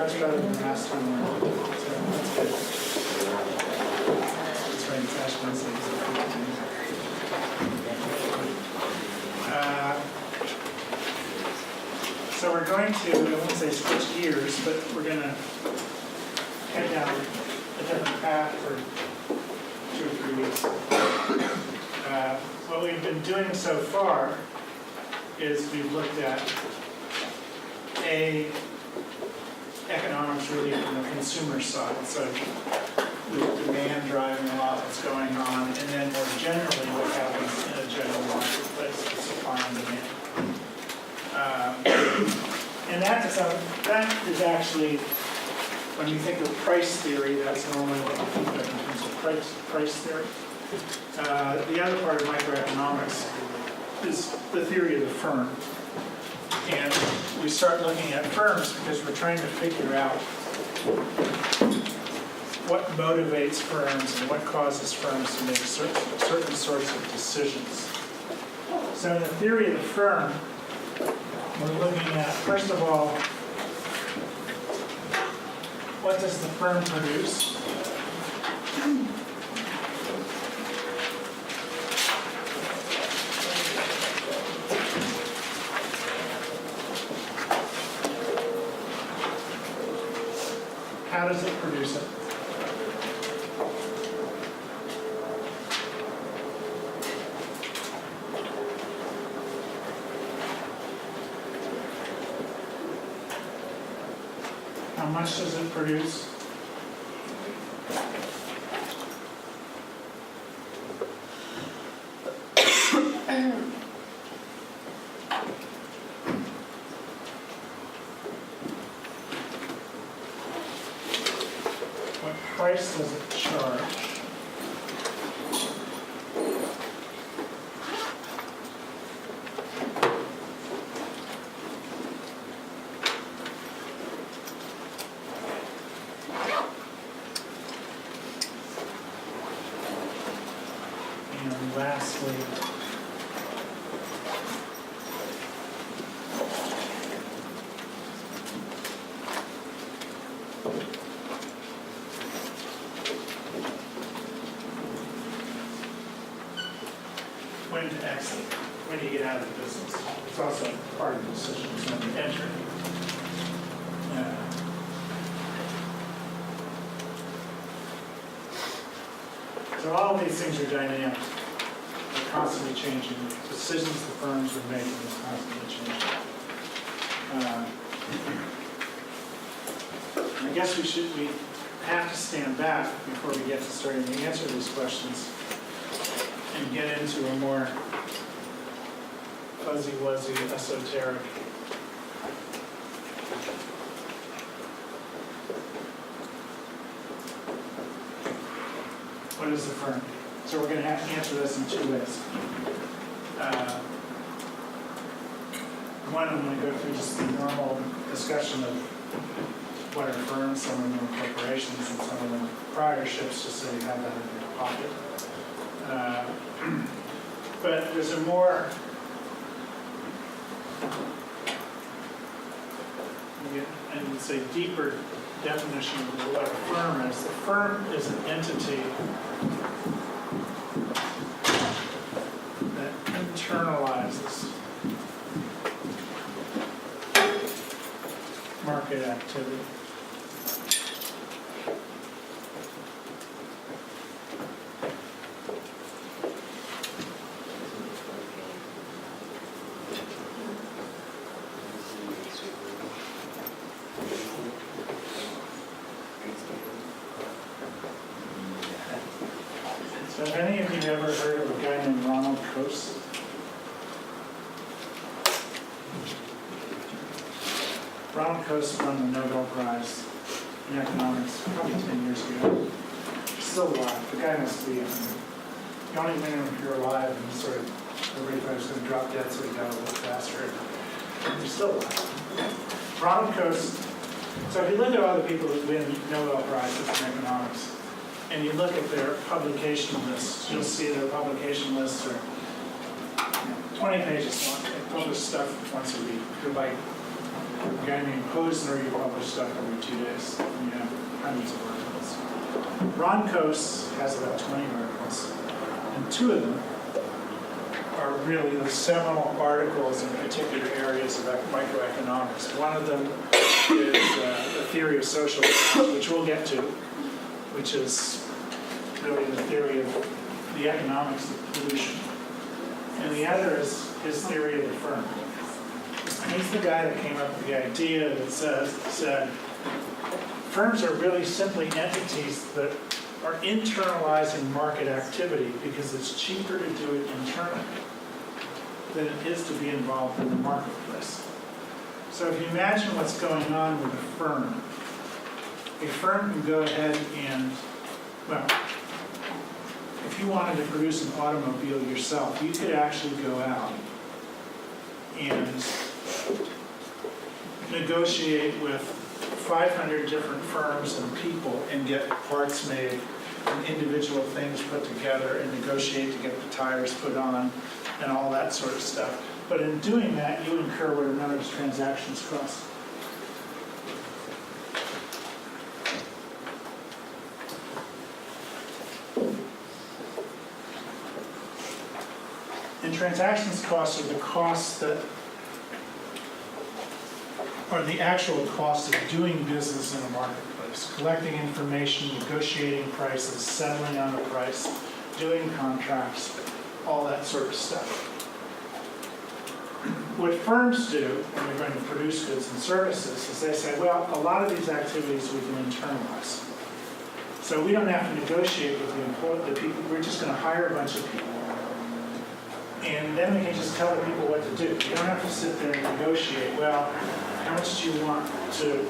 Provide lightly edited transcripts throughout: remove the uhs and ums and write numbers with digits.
much better than last time around. So that's good. That's right, it's Ash Wednesday. So we're going to, I won't say switch gears, but we're going to head down a different path for 2 or 3 weeks. What we've been doing so far is we've looked at economics really from the consumer side, so with demand driving a lot what's going on, and then more generally what happens in a general marketplace with supply and demand. And that is actually, when you think of price theory, that's normally what you think of in terms of price theory. The other part of microeconomics is the theory of the firm. And we start looking at firms because we're trying to figure out what motivates firms and what causes firms to make certain sorts of decisions. So in the theory of the firm, we're looking at, first of all, what does the firm produce? How does it produce it? How much does it produce? What price does it charge? And lastly, when to exit, when do you get out of the business? It's also part of the decision is when to enter. So all of these things are dynamic. They're constantly changing. Decisions the firms are making is constantly changing. I guess we have to stand back before we get to starting to answer these questions and get into a more fuzzy-wuzzy, esoteric what is the firm? So we're going to have to answer this in 2 ways. One, I'm going to go through just the normal discussion of what are firms, some of them are corporations, and some of them are proprietorships, just so you have that in your pocket. But there's a more I would say deeper definition of what a firm is. The firm is an entity that internalizes market activity. So have any of you ever heard of a guy named Ronald Coase? Ronald Coase won the Nobel Prize in economics probably 10 years ago. He's still alive. The guy must be, you only win him if you're alive, and sort of everybody thought he was going to drop dead, so he got a little faster. He's still alive. Ronald Coase. So if you look at all the people who win Nobel Prizes in economics, and you look at their publication lists, you'll see their publication lists are 20 pages long. They publish stuff once a week. They're like A guy named Posner, you publish stuff every 2 days, and you have hundreds of articles. Ron Coase has about 20 articles, and 2 of them are really the seminal articles in particular areas of microeconomics. One of them is the theory of social change, which we'll get to, which is really the theory of the economics of pollution. And the other is his theory of the firm. And he's the guy that came up with the idea that said firms are really simply entities that are internalizing market activity because it's cheaper to do it internally than it is to be involved in the marketplace. So if you imagine what's going on with a firm can go ahead and, well, if you wanted to produce an automobile yourself, you could actually go out and negotiate with 500 different firms and people and get parts made and individual things put together and negotiate to get the tires put on and all that sort of stuff. But in doing that, you incur what a number of transactions cost. And transactions costs are the costs that are the actual cost of doing business in a marketplace, collecting information, negotiating prices, settling on a price, doing contracts, all that sort of stuff. What firms do when they're going to produce goods and services is they say, well, a lot of these activities we can internalize. So we don't have to negotiate with the people, we're just going to hire a bunch of people. And then we can just tell the people what to do. You don't have to sit there and negotiate, well, how much do you want to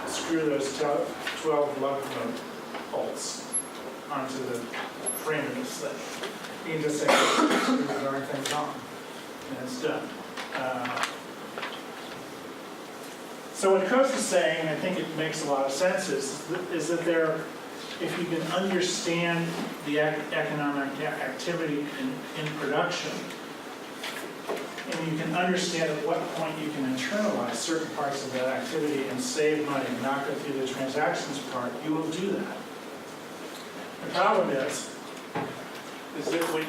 screw those 12 lug bolts onto the frame of this thing? You can just say, screw the darn things on, and it's done. So what Coase is saying, and I think it makes a lot of sense, is that if you can understand the economic activity in production, and you can understand at what point you can internalize certain parts of that activity and save money and not go through the transactions part, you will do that. The problem is that when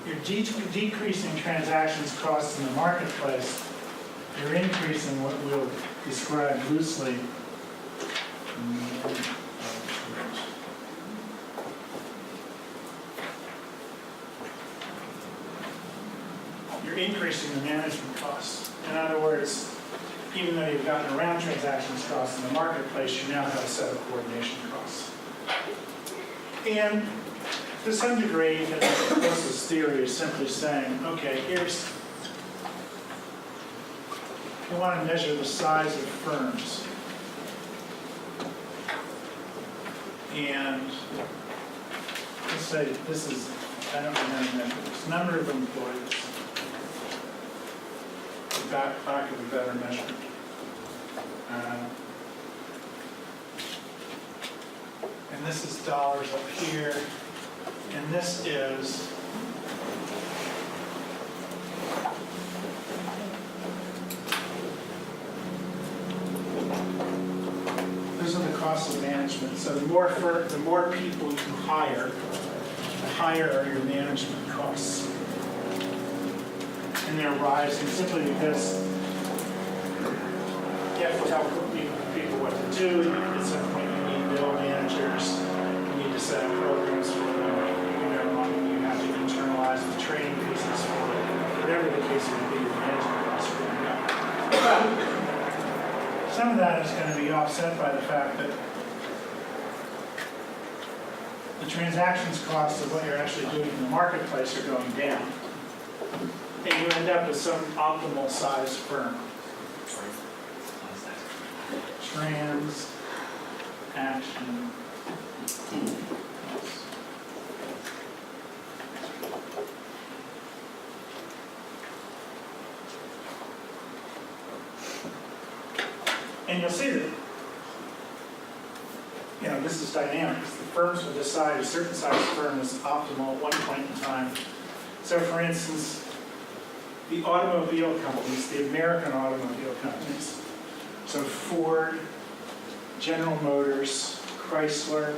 you're decreasing transactions costs in the marketplace, you're increasing what we'll describe loosely. You're increasing the management costs. In other words, even though you've gotten around transactions costs in the marketplace, you now have a set of coordination costs. And to some degree, Coase's theory is simply saying, okay, here's, you want to measure the size of firms. And let's say this is, I don't know how to measure this, number of employees. Back of a better measurement. And this is dollars up here, and this is those are the costs of management. So the more people you hire, the higher are your management costs. And they're rising simply because you have to tell people what to do. At some point you need middle managers. You need to set up programs for them. You have to internalize the training pieces for it. Whatever the case may be, the management costs are going up. But some of that is going to be offset by the fact that the transactions costs of what you're actually doing in the marketplace are going down. And you end up with some optimal size firm. Transaction. And you'll see that, this is dynamic. The firms will decide a certain size firm is optimal at one point in time. So for instance, the automobile companies, the American automobile companies. So Ford, General Motors, Chrysler,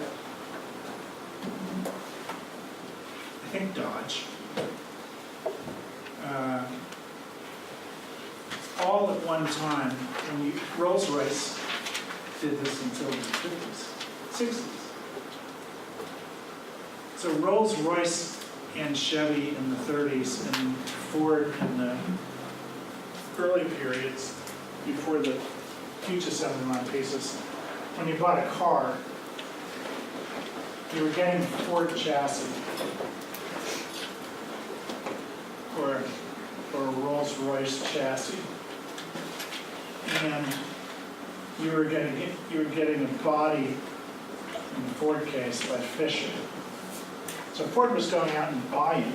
I think Dodge. All at one time, Rolls-Royce did this until the 50s, 60s. So Rolls-Royce and Chevy in the 30s and Ford in the early periods before the huge assembly line pieces. When you bought a car, you were getting a Ford chassis or a Rolls-Royce chassis, and you were getting a body in the Ford case by Fisher. So Ford was going out and buying,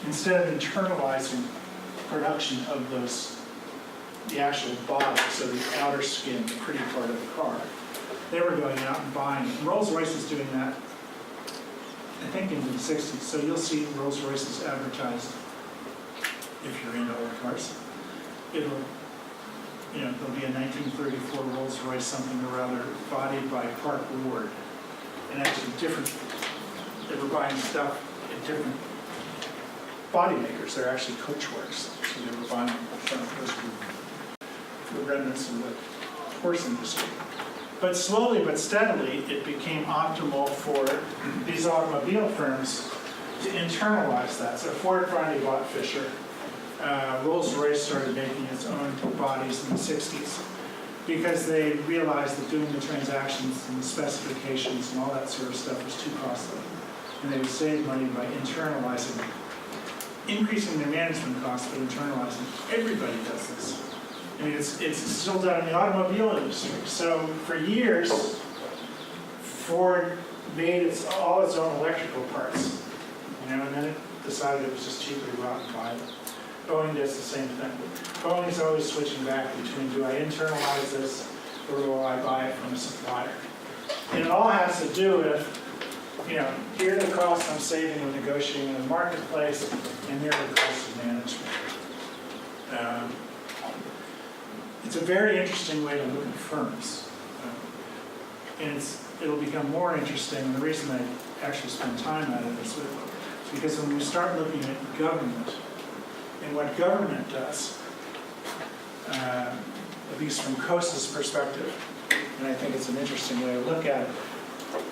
instead of internalizing production of the actual body, so the outer skin, the pretty part of the car. They were going out and buying. Rolls-Royce is doing that, I think, into the 60s. So you'll see Rolls-Royces advertised, if you're into old cars. There'll be a 1934 Rolls-Royce something or other, bodied by Park Ward. And actually they were buying stuff at different body makers. They're actually coachworks. So they were buying the remnants of the horse industry. But slowly but steadily, it became optimal for these automobile firms to internalize that. So Ford finally bought Fisher. Rolls-Royce started making its own bodies in the 60s because they realized that doing the transactions and the specifications and all that sort of stuff was too costly. And they would save money by internalizing, increasing their management costs, but internalizing. Everybody does this. I mean, it's still done in the automobile industry. So for years, Ford made all its own electrical parts, and then it decided it was just cheaper to go out and buy them. Boeing does the same thing. Boeing is always switching back between, do I internalize this, or do I buy it from a supplier? And it all has to do with, here are the costs I'm saving when negotiating in the marketplace, and here are the costs of management. It's a very interesting way to look at firms. And it'll become more interesting, and the reason I actually spend time at it is because when we start looking at government, and what government does, at least from Coase's perspective, and I think it's an interesting way to look at it.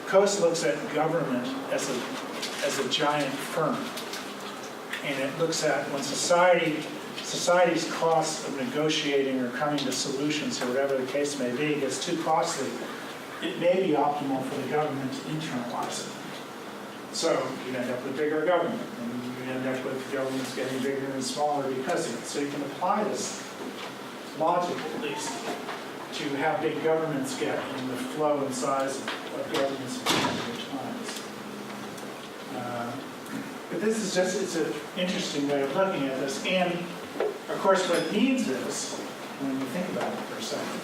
Coase looks at government as a giant firm, and it looks at when society's cost of negotiating or coming to solutions, or whatever the case may be, gets too costly. It may be optimal for the government to internalize it. So you end up with bigger government, and you end up with governments getting bigger and smaller because of it. So you can apply this logic, at least, to how big governments get and the flow and size of governments at times. But this is it's an interesting way of looking at this. And of course, what it means is, when you think about it for a second,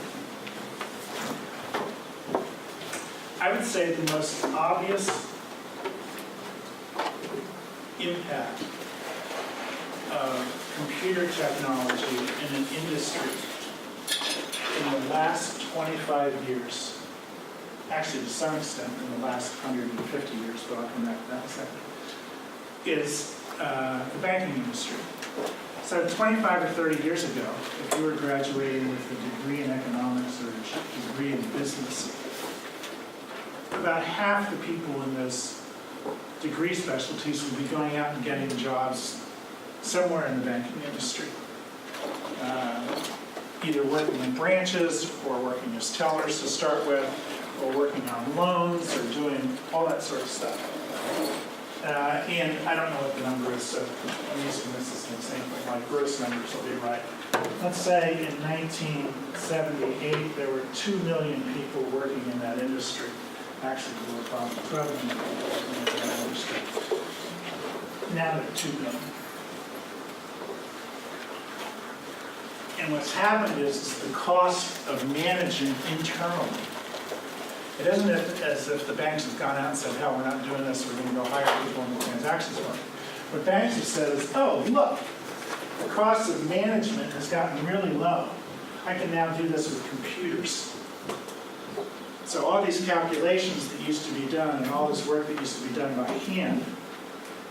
I would say the most obvious impact of computer technology in an industry in the last 25 years, actually to some extent in the last 150 years, but I'll come back to that in a second, is the banking industry. So 25 or 30 years ago, if you were graduating with a degree in economics or a degree in business, about half the people in those degree specialties would be going out and getting jobs somewhere in the banking industry. Either working in branches or working as tellers to start with, or working on loans or doing all that sort of stuff. And I don't know what the number is, so I'm using this as an example. My gross numbers will be right. Let's say in 1978 there were 2 million people working in that industry. Actually, there were about 12 million people working in that industry. Now there are 2 million. And what's happened is the cost of managing internally. It isn't as if the banks have gone out and said, hell, we're not doing this, we're going to go hire people in the transactions market. What banks have said is, oh, look, the cost of management has gotten really low. I can now do this with computers. So all these calculations that used to be done and all this work that used to be done by hand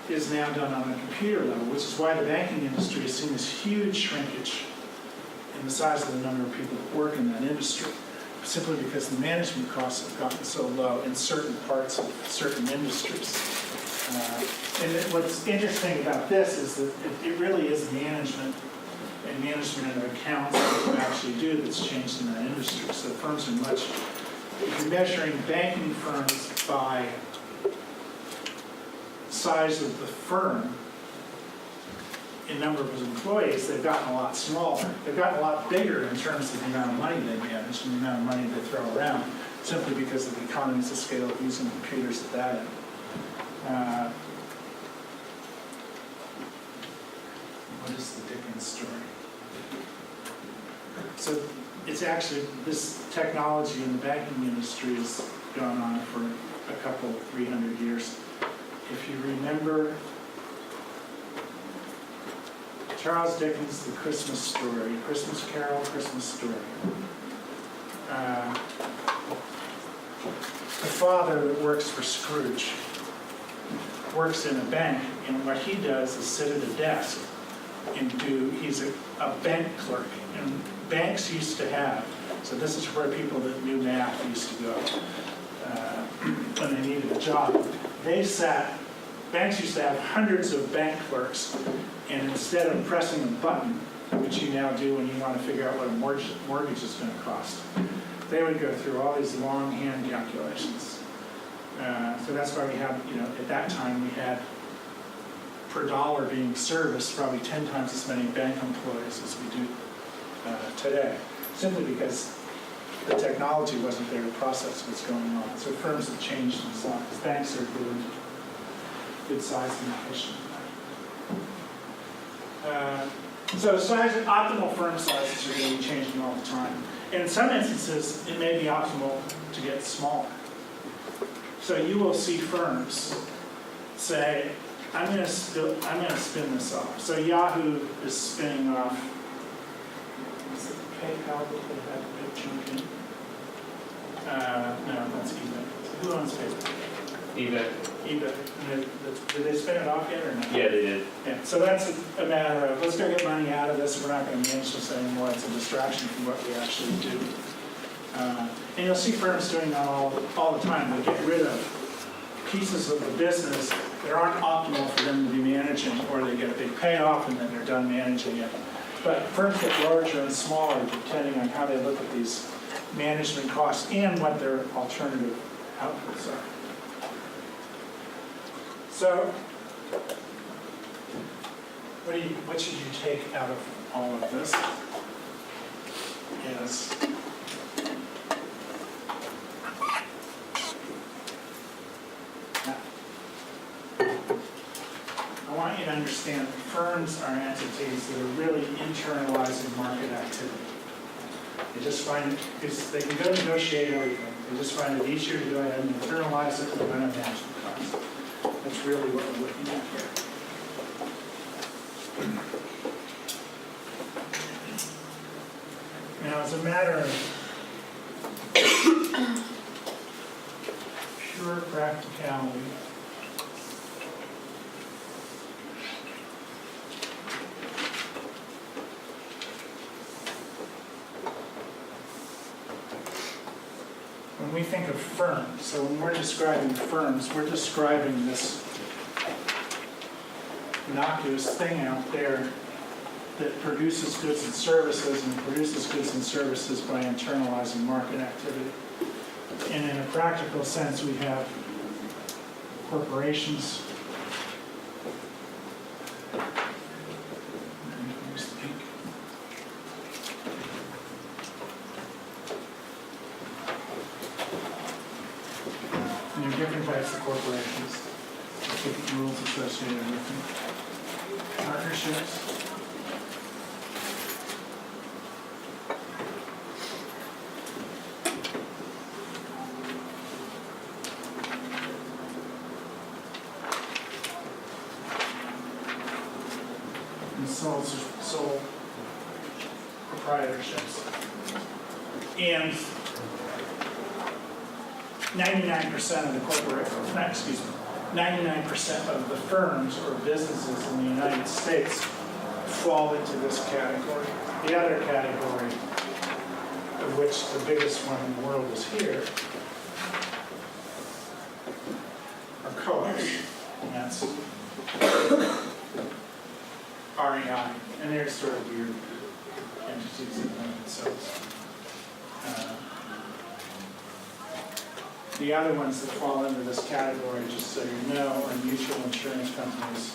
is now done on a computer level, which is why the banking industry has seen this huge shrinkage in the size of the number of people that work in that industry, simply because the management costs have gotten so low in certain parts of certain industries. What's interesting about this is that it really is management and management of accounts that you actually do that's changed in that industry. So firms are much, if you're measuring banking firms by size of the firm in number of employees, they've gotten a lot smaller. They've gotten a lot bigger in terms of the amount of money they manage and the amount of money they throw around, simply because of the economies of scale of using computers at that end. What is the Dickens story? So it's actually, this technology in the banking industry has gone on for a couple, 300 years. If you remember Charles Dickens' The Christmas Story, Christmas Carol, Christmas Story. The father that works for Scrooge works in a bank, and what he does is sit at a desk and he's a bank clerk. And banks used to have, so this is where people that knew math used to go when they needed a job. Banks used to have hundreds of bank clerks, and instead of pressing a button, which you now do when you want to figure out what a mortgage is going to cost, they would go through all these long hand calculations. So that's why we have, at that time we had, per dollar being serviced, probably 10 times as many bank employees as we do today, simply because the technology wasn't there to process what's going on. So firms have changed in size. Banks are good size and efficient. So optimal firm sizes are going to be changing all the time. And in some instances, it may be optimal to get smaller. So you will see firms say, I'm going to spin this off. So Yahoo is spinning off, is it PayPal that they have a big chunk in? No, that's eBay. Who owns Facebook? eBay. Did they spin it off yet or not? Yeah, they did. Yeah, so that's a matter of, let's go get money out of this. We're not going to manage this anymore. It's a distraction from what we actually do. And you'll see firms doing that all the time. They get rid of pieces of the business that aren't optimal for them to be managing, or they get a big payoff and then they're done managing it. But firms get larger and smaller depending on how they look at these management costs and what their alternative outputs are. So, what should you take out of all of this? Is I want you to understand that firms are entities that are really internalizing market activity. They just find it, because they can go negotiate everything. They just find it easier to go ahead and internalize it than manage the cost. That's really what we're looking at here. Now, as a matter of pure practicality, when we think of firms, so when we're describing firms, we're describing this innocuous thing out there that produces goods and services, and produces goods and services by internalizing market activity. And in a practical sense, we have corporations. Here's the pink. And there are different types of corporations, different rules associated with them. Partnerships. sole proprietorships. And 99% of the 99% of the firms or businesses in the United States fall into this category. The other category, of which the biggest one in the world is here, are co-ops, and that's REI, and they're sort of weird entities in themselves. The other ones that fall into this category, just so you know, are mutual insurance companies.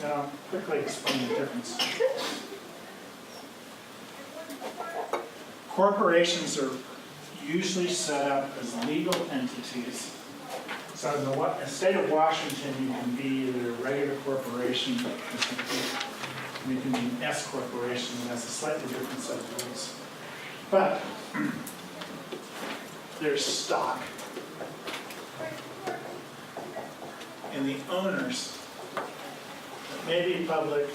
And I'll quickly explain the difference. Corporations are usually set up as legal entities. So in the state of Washington, you can be either a regular corporation, or you can be an S corporation, and that's a slightly different set of rules. But there's stock. And the owners, that may be public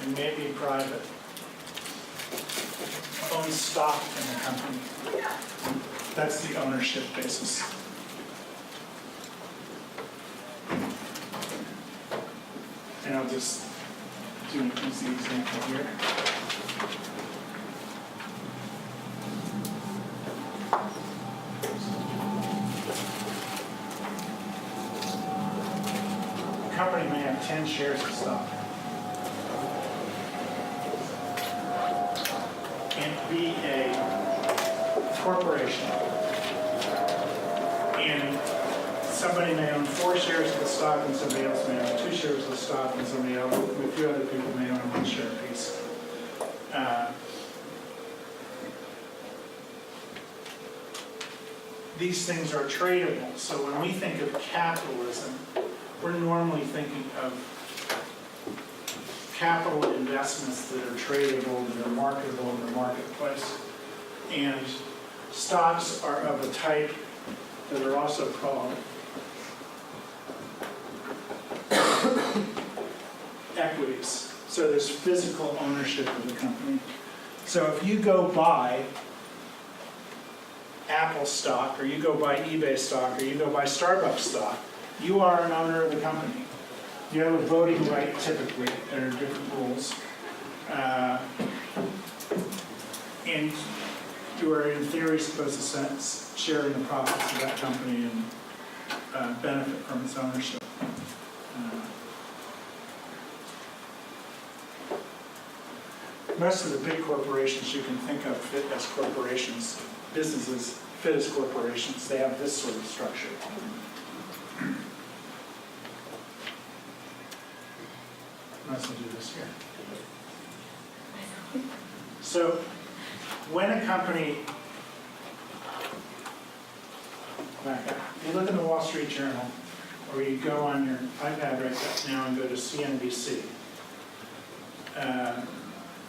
and may be private, own stock in the company. That's the ownership basis. And I'll just do an easy example here. The company may have 10 shares of stock and be a corporation. And somebody may own 4 shares of the stock, and somebody else may own 2 shares of the stock, and somebody else, a few other people may own 1 share piece. These things are tradable. So when we think of capitalism, we're normally thinking of capital investments that are tradable, that are marketable in the marketplace. And stocks are of a type that are also called equities. So there's physical ownership of the company. So if you go buy Apple stock, or you go buy eBay stock, or you go buy Starbucks stock, you are an owner of the company. You have a voting right typically. There are different rules. And you are in theory supposed to share in the profits of that company and benefit from its ownership. Most of the big corporations you can think of fit as corporations. Businesses fit as corporations. They have this sort of structure. Might as well do this here. So, when a company, you look in the Wall Street Journal, or you go on your iPad right now and go to CNBC,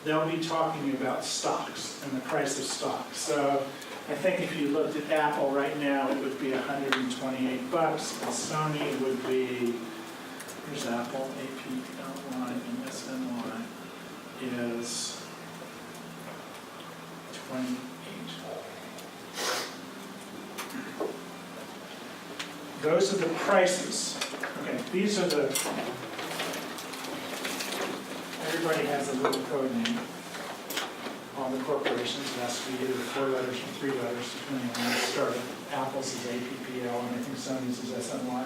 they'll be talking about stocks and the price of stocks. So I think if you looked at Apple right now, it would be $128, and Sony would be, here's Apple, APLY and SNY is 28. Those are the prices. Okay, these are the, everybody has a little code name. All the corporations, it has to be either 4 letters or 3 letters, depending on when it started. Apple's is APPL, and I think Sony's is SNY.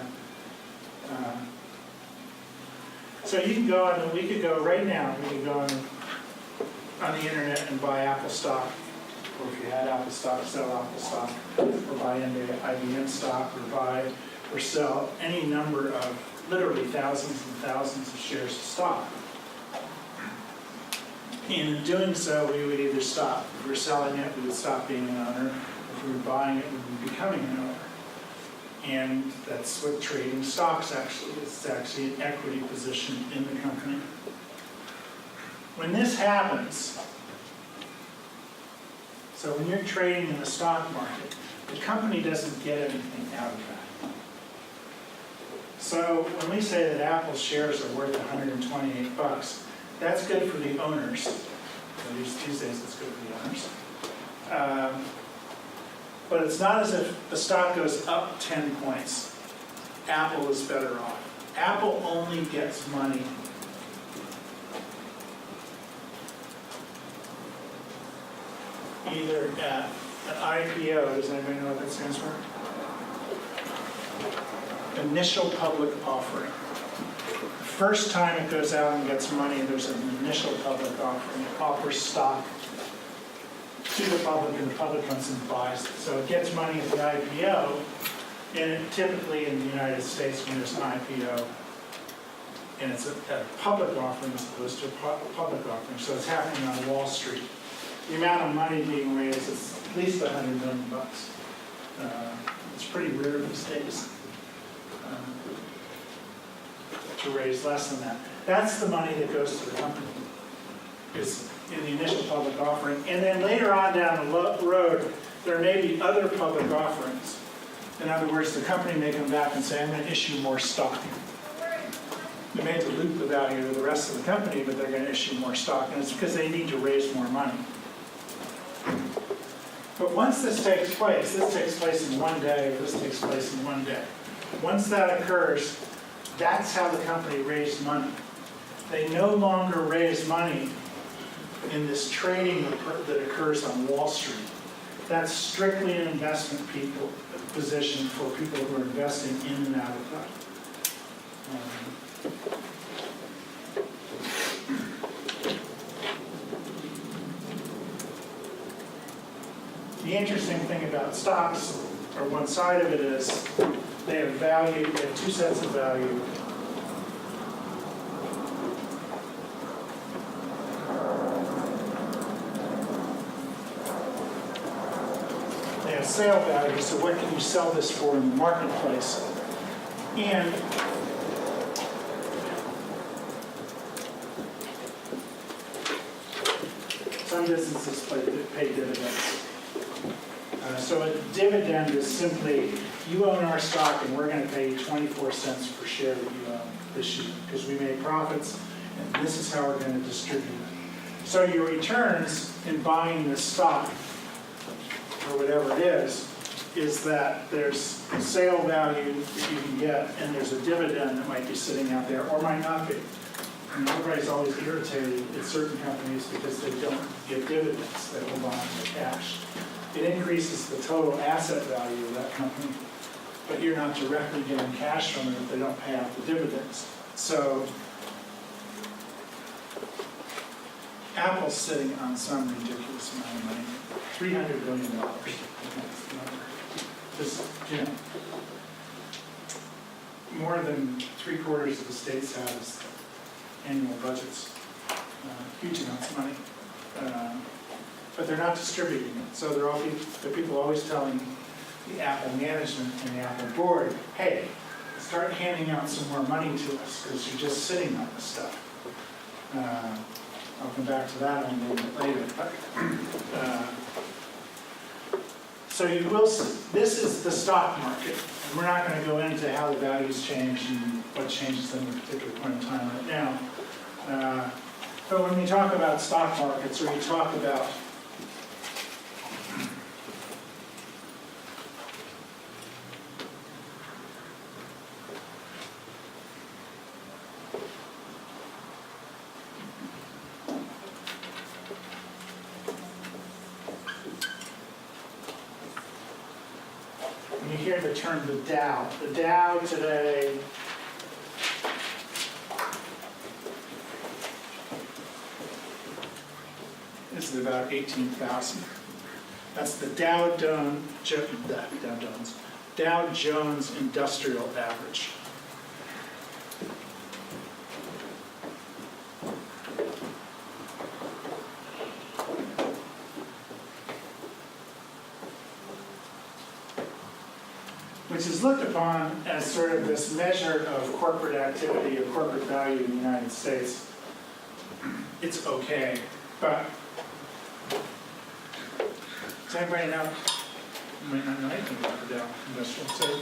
So you can go on, we could go right now, we could go on the internet and buy Apple stock, or if you had Apple stock, sell Apple stock, or buy into IBM stock, or buy or sell any number of literally thousands and thousands of shares of stock. And in doing so, we would either stop. If we were selling it, we would stop being an owner. If we were buying it, we would be becoming an owner. And that's what trading stocks actually is. It's actually an equity position in the company. When this happens, so when you're trading in the stock market, The company doesn't get anything out of that. So when we say that Apple's shares are worth $128, that's good for the owners. These days it's good for the owners. But it's not as if the stock goes up 10 points. Apple is better off. Apple only gets money either at an IPO, does anybody know what that stands for? Initial public offering. The first time it goes out and gets money, there's an initial public offering. It offers stock to the public, and the public comes and buys it. So it gets money at the IPO, and typically in the United States, when there's an IPO, and it's a public offering as opposed to a public offering, so it's happening on Wall Street. The amount of money being raised is at least $100 million. It's pretty rare these days to raise less than that. That's the money that goes to the company, is in the initial public offering. And then later on down the road, there may be other public offerings. In other words, the company may come back and say, I'm going to issue more stock. They may dilute the value of the rest of the company, but they're going to issue more stock. And it's because they need to raise more money. But once this takes place in one day, or this takes place in one day. Once that occurs, that's how the company raised money. They no longer raise money in this trading that occurs on Wall Street. That's strictly an investment position for people who are investing in and out of that. The interesting thing about stocks, or one side of it is, they have value, they have two sets of value. They have sale value, so what can you sell this for in the marketplace? And some businesses pay dividends. So a dividend is simply, you own our stock and we're going to pay you 24 cents per share that you own this year because we made profits and this is how we're going to distribute it. So your returns in buying this stock, or whatever it is that there's sale value that you can get and there's a dividend that might be sitting out there or might not be. And everybody's always irritated at certain companies because they don't give dividends, they hold on to cash. It increases the total asset value of that company, but you're not directly getting cash from it if they don't pay out the dividends. So Apple's sitting on some ridiculous amount of money, $300 billion. Just, more than 3/4 of the states have annual budgets, huge amounts of money. But they're not distributing it. So there are people always telling the Apple management and the Apple board, hey, start handing out some more money to us because you're just sitting on this stuff. I'll come back to that a little bit later. But, so you will see, this is the stock market. And we're not going to go into how the values change and what changes in a particular point in time right now. But when we talk about stock markets, or you talk about you hear the term the Dow. The Dow today is about 18,000. That's the Dow Jones Industrial Average. Which is looked upon as sort of this measure of corporate activity or corporate value in the United States. It's okay, but does anybody know you might not know anything about the Dow Industrial. So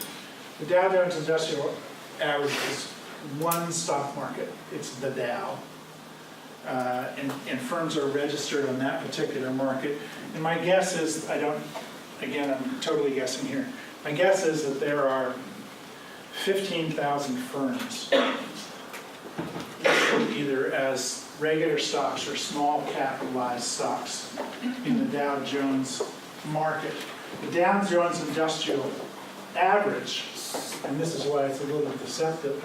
the Dow Jones Industrial Average is one stock market. It's the Dow. And firms are registered on that particular market. And my guess is, again, I'm totally guessing here. My guess is that there are 15,000 firms, either as regular stocks or small capitalized stocks in the Dow Jones market. The Dow Jones Industrial Average, and this is why it's a little bit deceptive,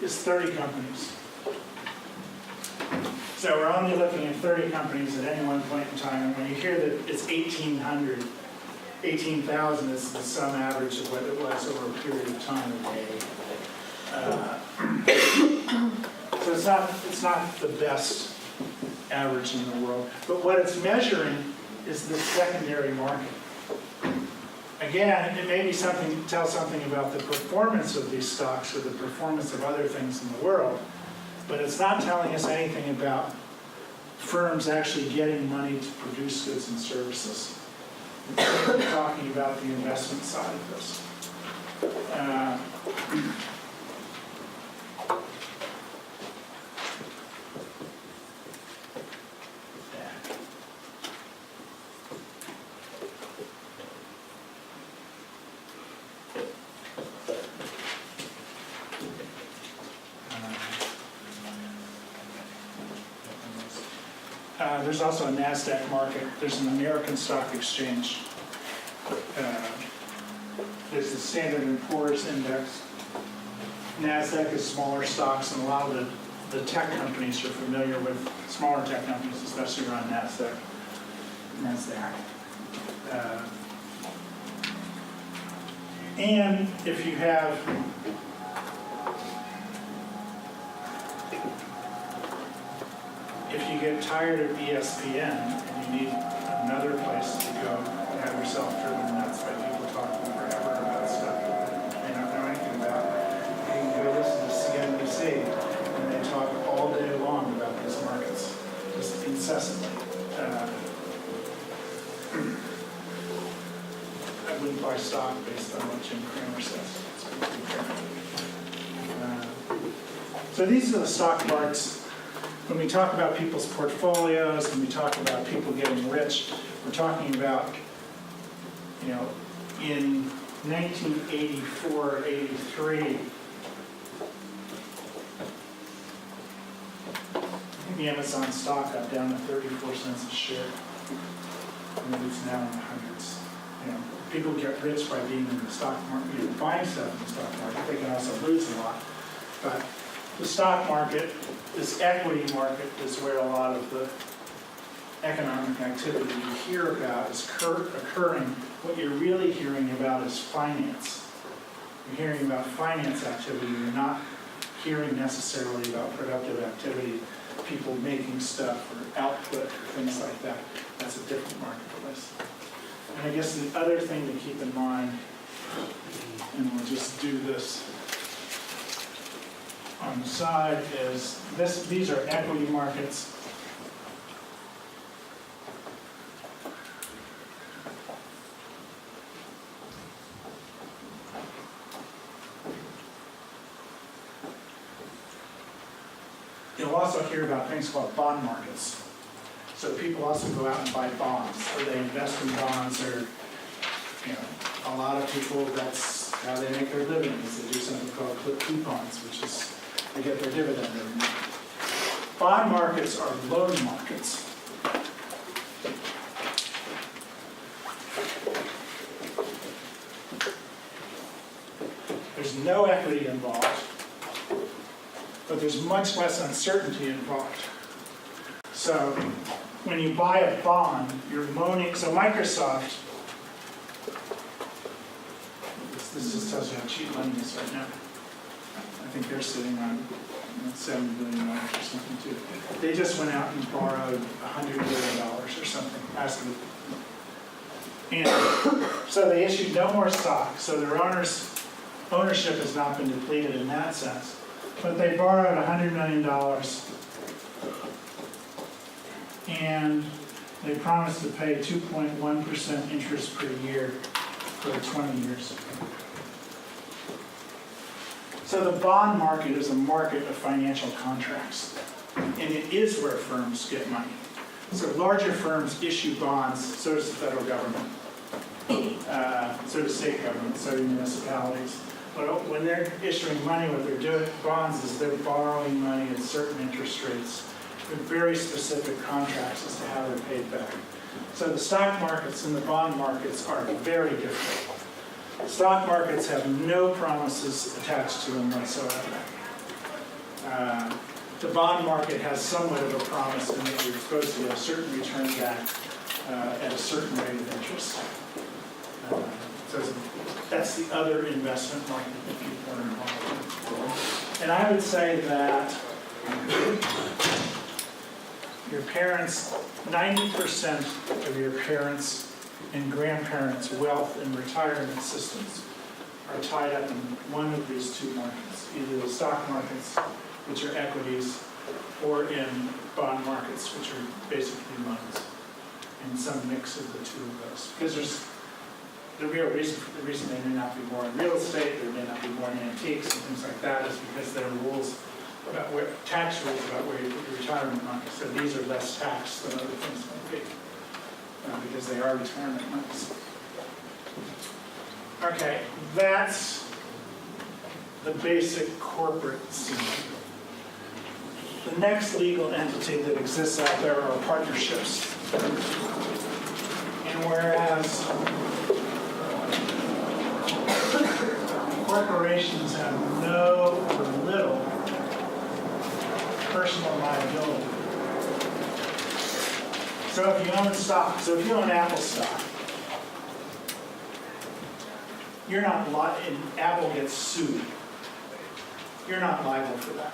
is 30 companies. So we're only looking at 30 companies at any one point in time, and when you hear that it's 1,800, 18,000 is the sum average of what it was over a period of time a day. So it's not the best average in the world, but what it's measuring is the secondary market. Again, it may be tell something about the performance of these stocks or the performance of other things in the world, but it's not telling us anything about firms actually getting money to produce goods and services. We're talking about the investment side of this. There's also a NASDAQ market. There's an American Stock Exchange. There's the Standard & Poor's Index. NASDAQ is smaller stocks, and a lot of the tech companies are familiar with smaller tech companies, especially around NASDAQ. And if you have get tired of ESPN and you need another place to go and have yourself driven nuts by people talking forever about stuff that you may not know anything about, you can go listen to CNBC and they talk all day long about these markets, just incessantly. I wouldn't buy stock based on what Jim Cramer says. So these are the stock markets. When we talk about people's portfolios, when we talk about people getting rich, we're talking about, in 1984, 83, I think the Amazon stock got down to 34 cents a share. And it's now in the hundreds. People get rich by being in the stock market, buying stuff in the stock market. They can also lose a lot. But the stock market, this equity market, is where a lot of the economic activity you hear about is occurring. What you're really hearing about is finance. You're hearing about finance activity. You're not hearing necessarily about productive activity, people making stuff or output or things like that. That's a different marketplace. And I guess the other thing to keep in mind, and we'll just do this on the side, is these are equity markets. You'll also hear about things called bond markets. So people also go out and buy bonds, or they invest in bonds, or a lot of people, that's how they make their living, is they do something called clip coupons, which is they get their dividend every month. Bond markets are loan markets. There's no equity involved, but there's much less uncertainty involved. So when you buy a bond, you're loaning. So Microsoft, this just tells you how cheap money is right now. I think they're sitting on $70 billion or something too. They just went out and borrowed $100 billion or something last week. And so they issued no more stock. So their ownership has not been depleted in that sense. But they borrowed $100 million and they promise to pay 2.1% interest per year for 20 years. So the bond market is a market of financial contracts, and it is where firms get money. So larger firms issue bonds, so does the federal government, so does state government, so do municipalities. But when they're issuing money, what they're doing, bonds, is they're borrowing money at certain interest rates with very specific contracts as to how they're paid back. So the stock markets and the bond markets are very different. Stock markets have no promises attached to them whatsoever. The bond market has somewhat of a promise in that you're supposed to get a certain return back at a certain rate of interest. So that's the other investment market that people are involved in. And I would say that your parents, 90% of your parents' and grandparents' wealth and retirement systems are tied up in one of these two markets, either the stock markets, which are equities, or in bond markets, which are basically loans, and some mix of the two of those. Because there's the reason they may not be more in real estate, there may not be more in antiques and things like that, is because there are rules about tax rules about where you put your retirement money. So these are less taxed than other things might be. Because they are retirement monies. Okay, that's the basic corporate scene. The next legal entity that exists out there are partnerships. And whereas corporations have no or little personal liability. So if you own stock, so if you own Apple stock, you're not and Apple gets sued. You're not liable for that.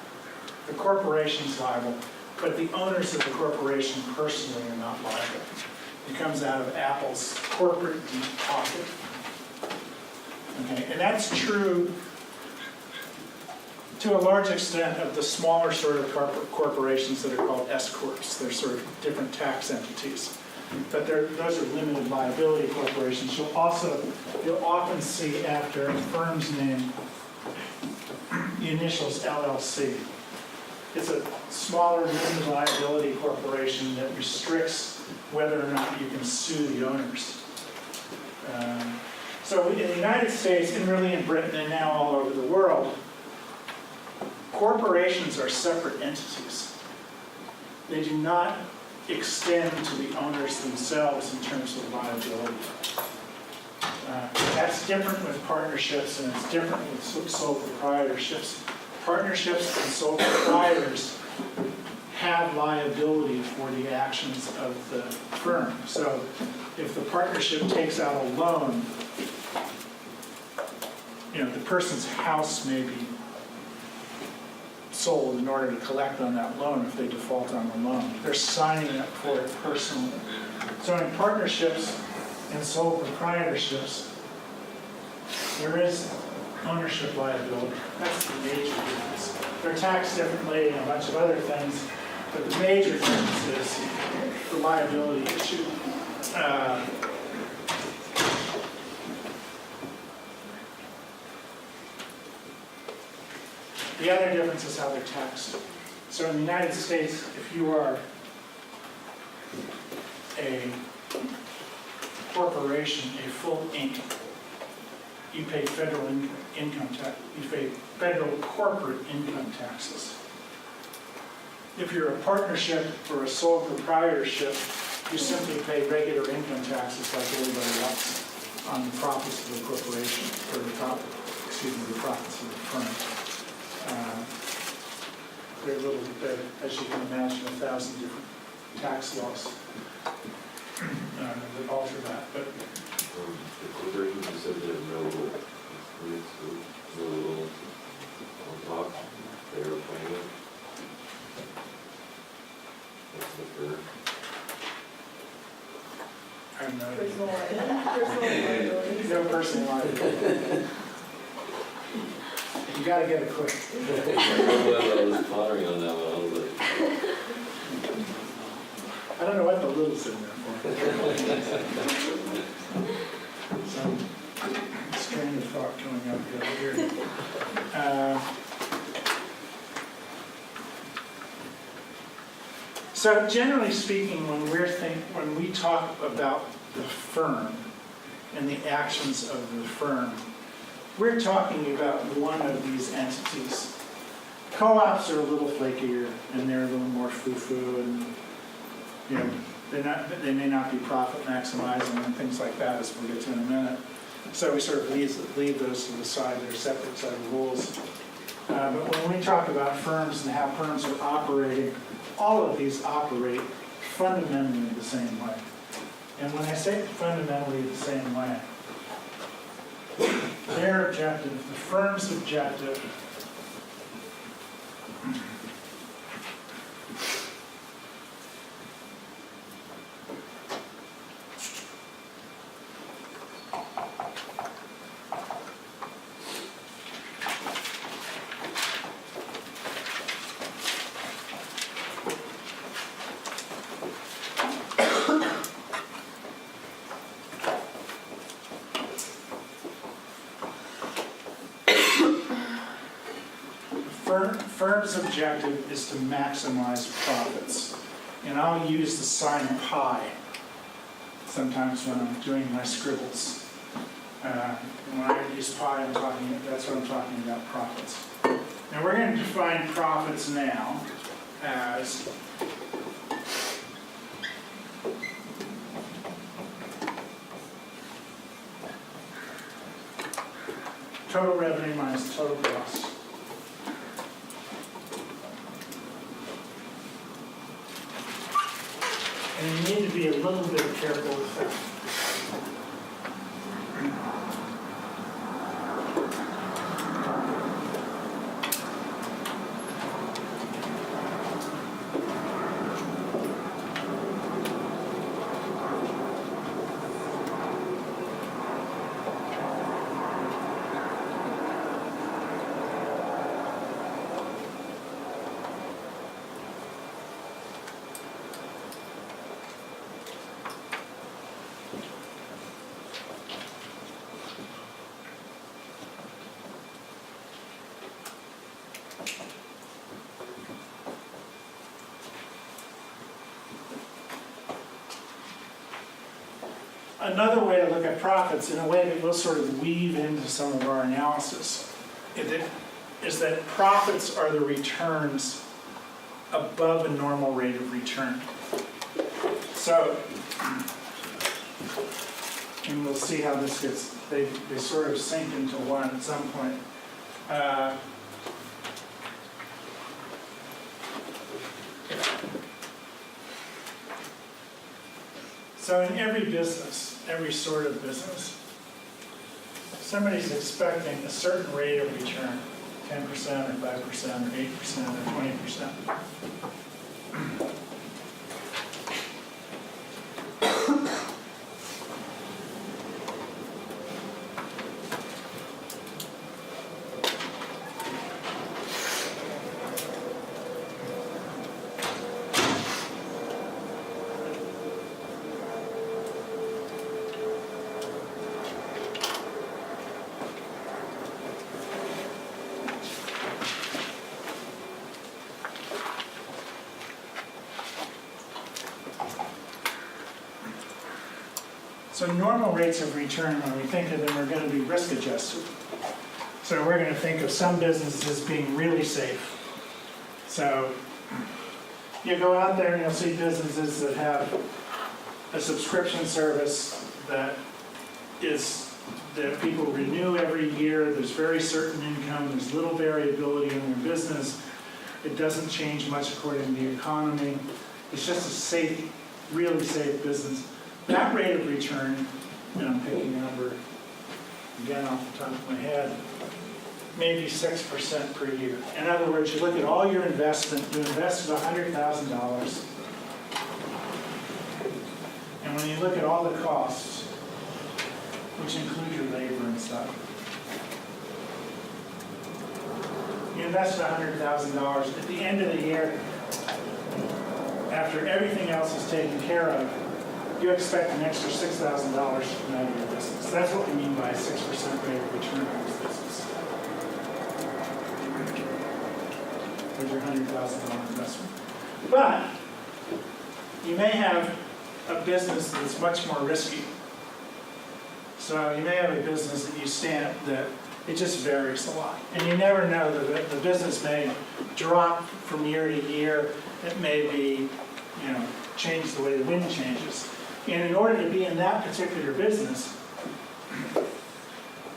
The corporation's liable, but the owners of the corporation personally are not liable. It comes out of Apple's corporate deep pocket. Okay, and that's true to a large extent of the smaller sort of corporations that are called S-corps. They're sort of different tax entities. But those are limited liability corporations. You'll often see after a firm's name the initials LLC. It's a smaller limited liability corporation that restricts whether or not you can sue the owners. So in the United States, and really in Britain and now all over the world, corporations are separate entities. They do not extend to the owners themselves in terms of liability. That's different with partnerships, and it's different with sole proprietorships. Partnerships and sole proprietors have liability for the actions of the firm. So if the partnership takes out a loan, the person's house may be sold in order to collect on that loan if they default on the loan. They're signing up for it personally. So in partnerships and sole proprietorships, there is ownership liability. That's the major difference. They're taxed differently and a bunch of other things, but the major difference is the liability issue. The other difference is how they're taxed. So in the United States, if you are a corporation, a full Inc., you pay federal income tax. You pay federal corporate income taxes. If you're a partnership or a sole proprietorship, you simply pay regular income taxes like everybody else on the profits of the corporation, or the profits of the firm. There are as you can imagine, 1,000 different tax laws that alter that. But the corporation just said there's no little on top. They were playing it. That's the third. I have no idea. Personal liability. No personal liability. You got to get it quick. I was pondering on that one a little bit. I don't know what the little's in there for. Some strain of thought coming up here. So generally speaking, when we talk about the firm and the actions of the firm, we're talking about one of these entities. Co-ops are a little flakier and they're a little more foo-foo, and they may not be profit maximizing and things like that, as we'll get to in a minute. So we sort of leave those to the side. They're a separate set of rules. But when we talk about firms and how firms are operating, all of these operate fundamentally the same way. And when I say fundamentally the same way, their objective, the firm's objective, firm's objective is to maximize profits. And I'll use the sign pi sometimes when I'm doing my scribbles. And when I use pi, that's what I'm talking about, profits. Now we're going to define profits now as total revenue minus total cost. And you need to be a little bit careful with that. Another way to look at profits, in a way that we'll sort of weave into some of our analysis, is that profits are the returns above a normal rate of return. So, and we'll see how this gets, they sort of sink into one at some point. So in every business, every sort of business, somebody's expecting a certain rate of return, 10% or 5% or 8% or 20%. So normal rates of return, when we think of them, are going to be risk adjusted. So we're going to think of some businesses as being really safe. So you go out there and you'll see businesses that have a subscription service that people renew every year. There's very certain income. There's little variability in their business. It doesn't change much according to the economy. It's just a safe, really safe business. That rate of return, and I'm picking a number again off the top of my head, maybe 6% per year. In other words, you look at all your investment, you invested $100,000, and when you look at all the costs, which include your labor and stuff, you invested $100,000. At the end of the year, after everything else is taken care of, you expect an extra $6,000 to come out of your business. That's what we mean by a 6% rate of return on this business. There's your $100,000 investment. But you may have a business that's much more risky. So you may have a business that you stand that it just varies a lot. And you never know, the business may drop from year to year. It may be, change the way the wind changes. And in order to be in that particular business,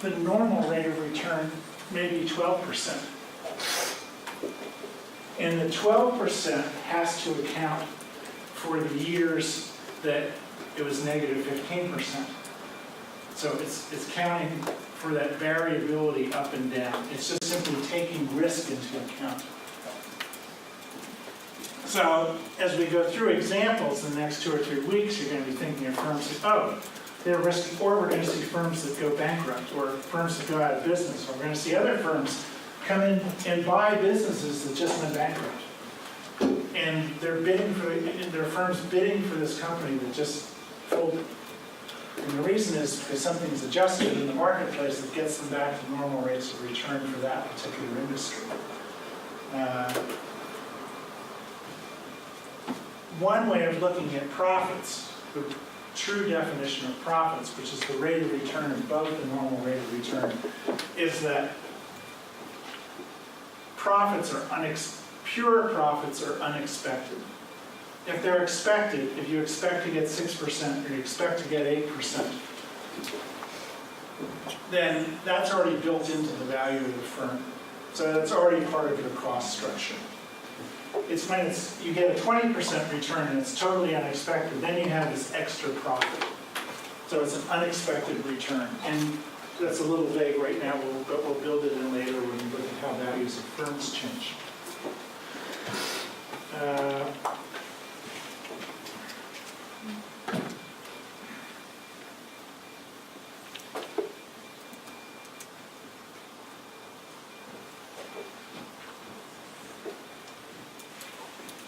the normal rate of return may be 12%. And the 12% has to account for the years that it was negative 15%. So it's counting for that variability up and down. It's just simply taking risk into account. So as we go through examples in the next 2 or 3 weeks, you're going to be thinking of firms that, they're risky, or we're going to see firms that go bankrupt, or firms that go out of business, or we're going to see other firms come in and buy businesses that just went bankrupt. And there are firms bidding for this company that just folded. And the reason is because something's adjusted in the marketplace that gets them back to normal rates of return for that particular industry. One way of looking at profits, the true definition of profits, which is the rate of return above the normal rate of return, is that pure profits are unexpected. If they're expected, if you expect to get 6% or you expect to get 8%, then that's already built into the value of the firm. So that's already part of your cost structure. It's when you get a 20% return and it's totally unexpected, then you have this extra profit. So it's an unexpected return. And that's a little vague right now, but we'll build it in later when we look at how values of firms change.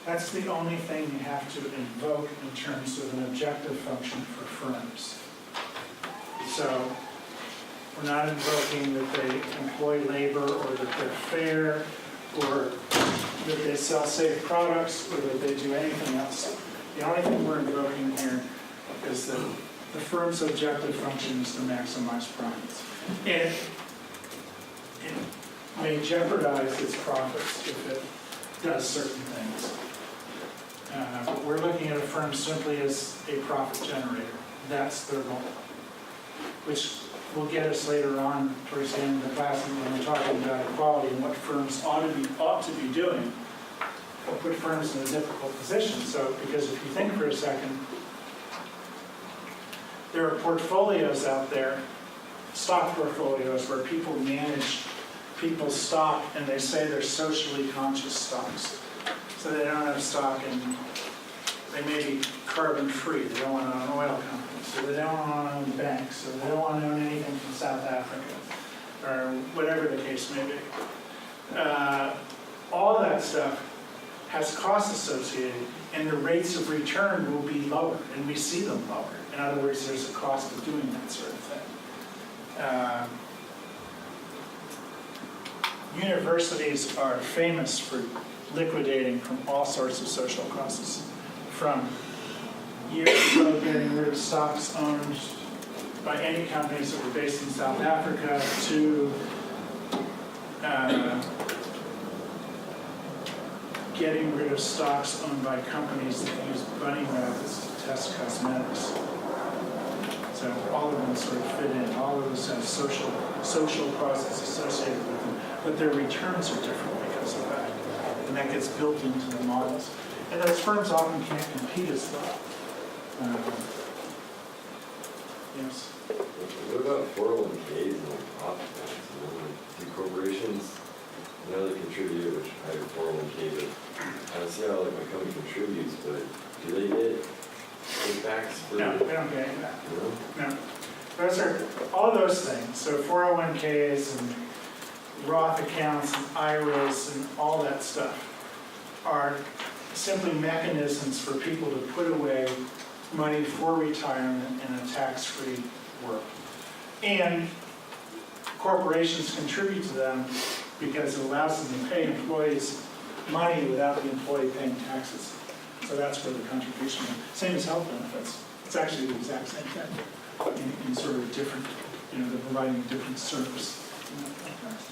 That's the only thing you have to invoke in terms of an objective function for firms. So we're not invoking that they employ labor or that they're fair or that they sell safe products or that they do anything else. The only thing we're invoking here is that the firm's objective function is to maximize profits. And it may jeopardize its profits if it does certain things. But we're looking at a firm simply as a profit generator. That's their goal, which will get us later on towards the end of the class when we're talking about equality and what firms ought to be doing. Will put firms in a difficult position. So, because if you think for a second, there are portfolios out there, stock portfolios, where people manage people's stock and they say they're socially conscious stocks. So they don't have stock and they may be carbon free. They don't want to own oil companies. So they don't want to own banks. So they don't want to own anything from South Africa or whatever the case may be. All of that stuff has costs associated and the rates of return will be lower and we see them lower. In other words, there's a cost of doing that sort of thing. Universities are famous for liquidating from all sorts of social costs, from years ago getting rid of stocks owned by any companies that were based in South Africa to getting rid of stocks owned by companies that use bunny rabbits to test cosmetics. So all of them sort of fit in. All of this has social costs associated with them, but their returns are different because of that. And that gets built into the models. And those firms often can't compete as well. Yes? What about 401ks and profit plans? Do corporations, I know they contribute, which I have a 401k, but I don't see how my company contributes, but do they get kickbacks for? No, they don't get any of that. No? No. Those are all those things. So 401ks and Roth accounts and IRAs and all that stuff are simply mechanisms for people to put away money for retirement in a tax-free world. And corporations contribute to them because it allows them to pay employees money without the employee paying taxes. So that's where the contribution is. Same as health benefits. It's actually the exact same thing in sort of different, they're providing a different service in that context.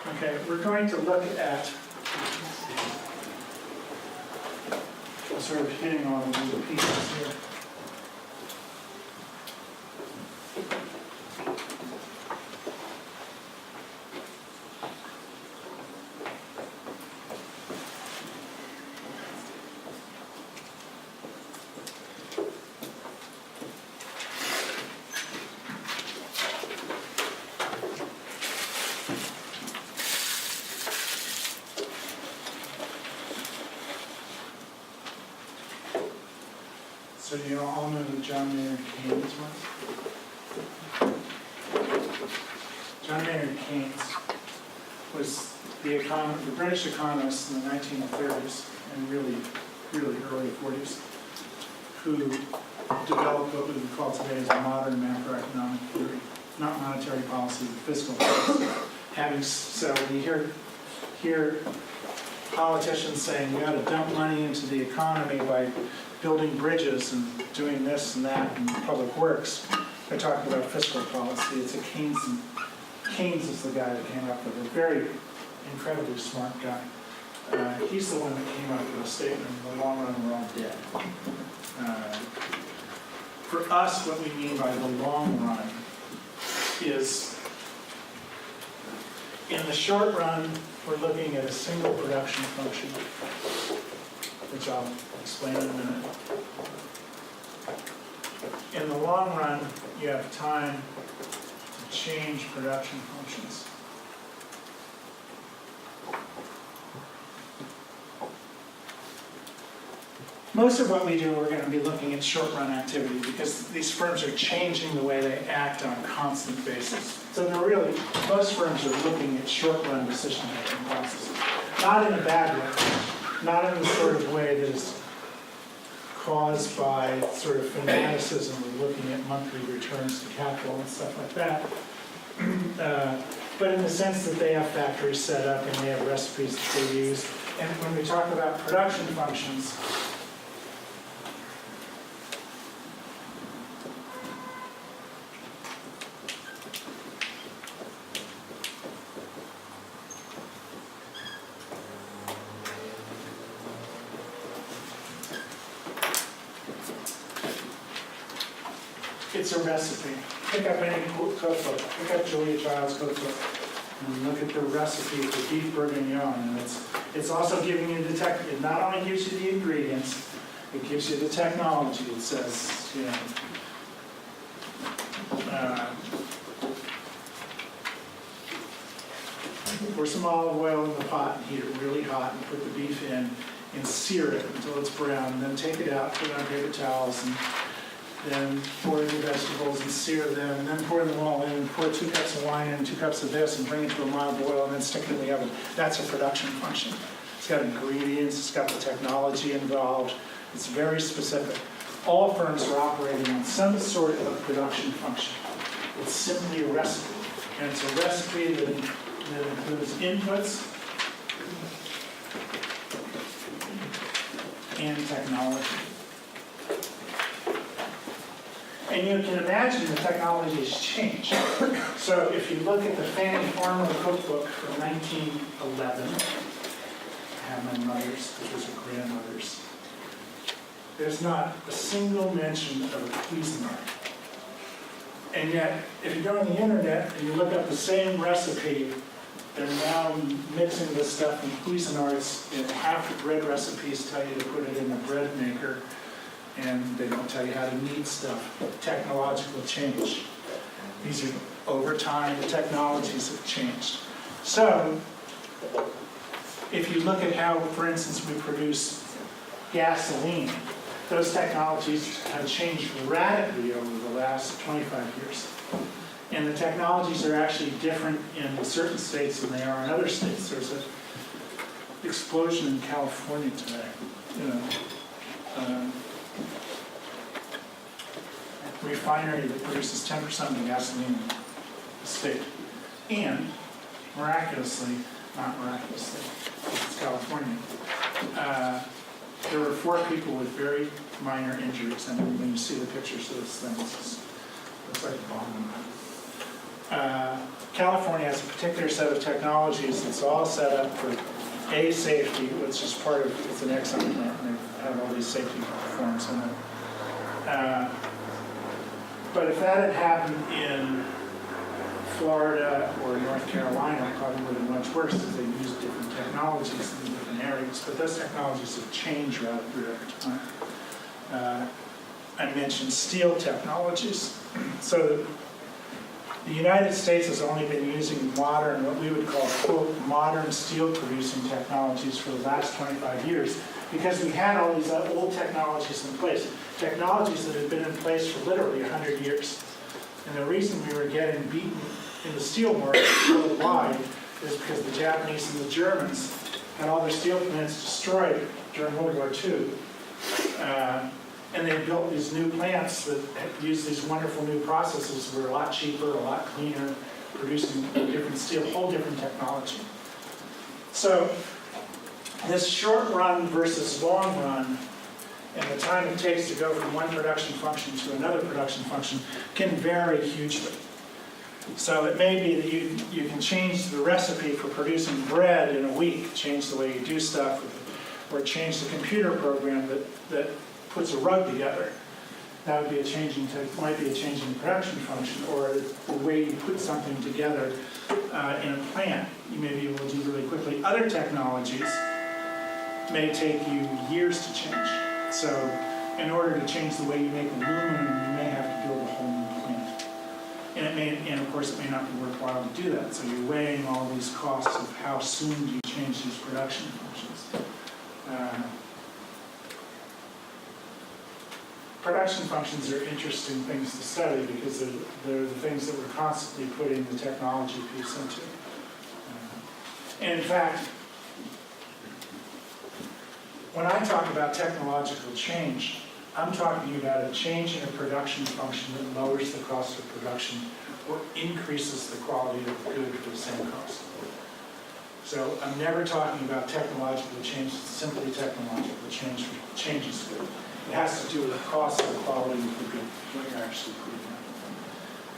Okay, we're going to look at sort of hitting on the pieces here. So you all know who John Maynard Keynes was? John Maynard Keynes was the British economist in the 1930s and really early 40s who developed what we would call today as a modern macroeconomic theory, not monetary policy, but fiscal policy. So when you hear politicians saying we ought to dump money into the economy by building bridges and doing this and that in public works, they're talking about fiscal policy. It's a Keynesian. Keynes is the guy that came up with it. A very incredibly smart guy. He's the one that came up with a statement, in the long run, we're all dead. For us, what we mean by the long run is, in the short run, we're looking at a single production function, which I'll explain in a minute. In the long run, you have time to change production functions. Most of what we do, we're going to be looking at short-run activity because these firms are changing the way they act on a constant basis. So they're really, most firms are looking at short-run decision-making processes. Not in a bad way, not in the sort of way that is caused by sort of fanaticism of looking at monthly returns to capital and stuff like that. But in the sense that they have factories set up and they have recipes that they use. And when we talk about production functions, it's a recipe. Pick up any cookbook, pick up Julia Child's cookbook, and look at the recipe for beef bourguignon. And it's also giving you the tech. It not only gives you the ingredients, it gives you the technology. It says, pour some olive oil in the pot and heat it really hot, and put the beef in and sear it until it's brown. And then take it out, put it on paper towels, and then pour in the vegetables and sear them, and then pour them all in, and pour 2 cups of wine in, 2 cups of this, and bring it to a mild boil, and then stick it in the oven. That's a production function. It's got ingredients, it's got the technology involved, it's very specific. All firms are operating on some sort of production function. It's simply a recipe, and it's a recipe that includes inputs and technology. And you can imagine the technology has changed. So if you look at the Fannie Farmer cookbook from 1911, I have my mother's, those are grandmother's, there's not a single mention of a Cuisinart. And yet, if you go on the internet and you look up the same recipe, they're now mixing this stuff in Cuisinarts, and half the bread recipes tell you to put it in a bread maker, and they don't tell you how to knead stuff. Technological change. These are, over time, the technologies have changed. So, if you look at how, for instance, we produce gasoline, those technologies have changed radically over the last 25 years. And the technologies are actually different in certain states than they are in other states. There's an explosion in California today, you know. Refinery that produces 10% of the gasoline in the state. And miraculously, not miraculously, it's California, there were 4 people with very minor injuries. And when you see the pictures of this thing, it looks like a bomb. California has a particular set of technologies that's all set up for safety, which is part of, it's an excellent plant, and they have all these safety forms in it. But if that had happened in Florida or North Carolina, it probably would have been much worse because they use different technologies in different areas. But those technologies have changed rather over time. I mentioned steel technologies. So the United States has only been using modern, what we would call, quote, modern steel producing technologies for the last 25 years because we had all these old technologies in place, technologies that had been in place for literally 100 years. And the reason we were getting beaten in the steel market worldwide is because the Japanese and the Germans had all their steel plants destroyed during World War II. And they built these new plants that used these wonderful new processes that were a lot cheaper, a lot cleaner, producing different steel, whole different technology. So this short run versus long run and the time it takes to go from one production function to another production function can vary hugely. So it may be that you can change the recipe for producing bread in a week, change the way you do stuff, or change the computer program that puts a rug together. That would be might be a change in production function, or the way you put something together in a plant. You may be able to do really quickly. Other technologies may take you years to change. So in order to change the way you make aluminum, you may have to build a whole new plant. And of course it may not be worthwhile to do that. So you're weighing all these costs of how soon do you change these production functions. Production functions are interesting things to study because they're the things that we're constantly putting the technology piece into. And in fact, when I talk about technological change, I'm talking about a change in a production function that lowers the cost of production or increases the quality of the good for the same cost. So I'm never talking about technological change, it's simply technological change for change's good. It has to do with the cost and the quality of the good what you're actually putting out.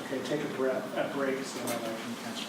Okay, take a break so that I can catch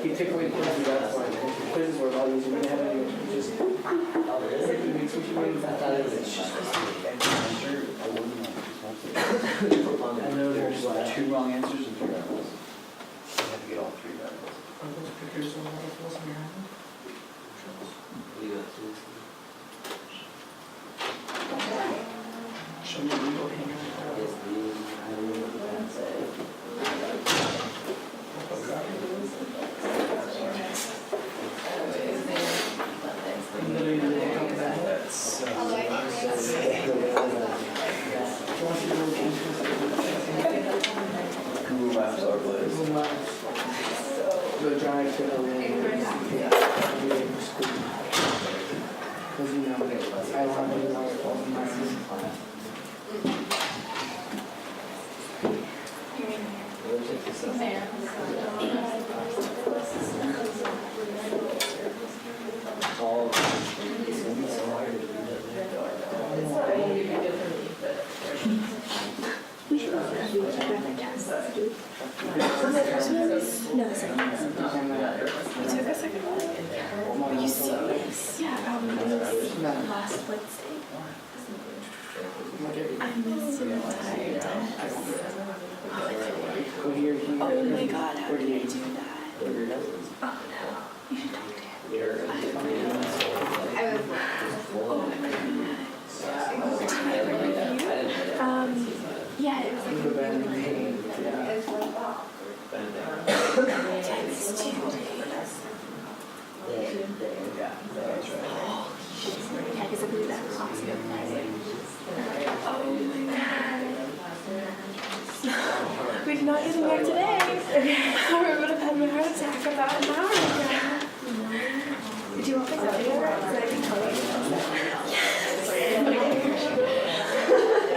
He took away quizzes, that's why. Quizzes were a lot easier. We didn't have any, just... I know there's like 2 wrong answers and 3 right ones. You have to get all 3 right ones. Are those pictures on the walls behind them? Show me the real hand. Google Maps are place. The drive to the because you know, I don't have any more calls in my room. All it's gonna be so hard to do We should also do a graphic test. No, the second one. You took a second one? Are you serious? Yeah, it was last Wednesday. I'm so tired. Oh my god, how did I do that? Oh no, you should talk to him. Yeah, it was like really it's 2 days. Yeah, because I believe that cost me oh my god. We did not get him back today. I would have had my heart attack about an hour ago. Did you want my cell here? Because I can tell you.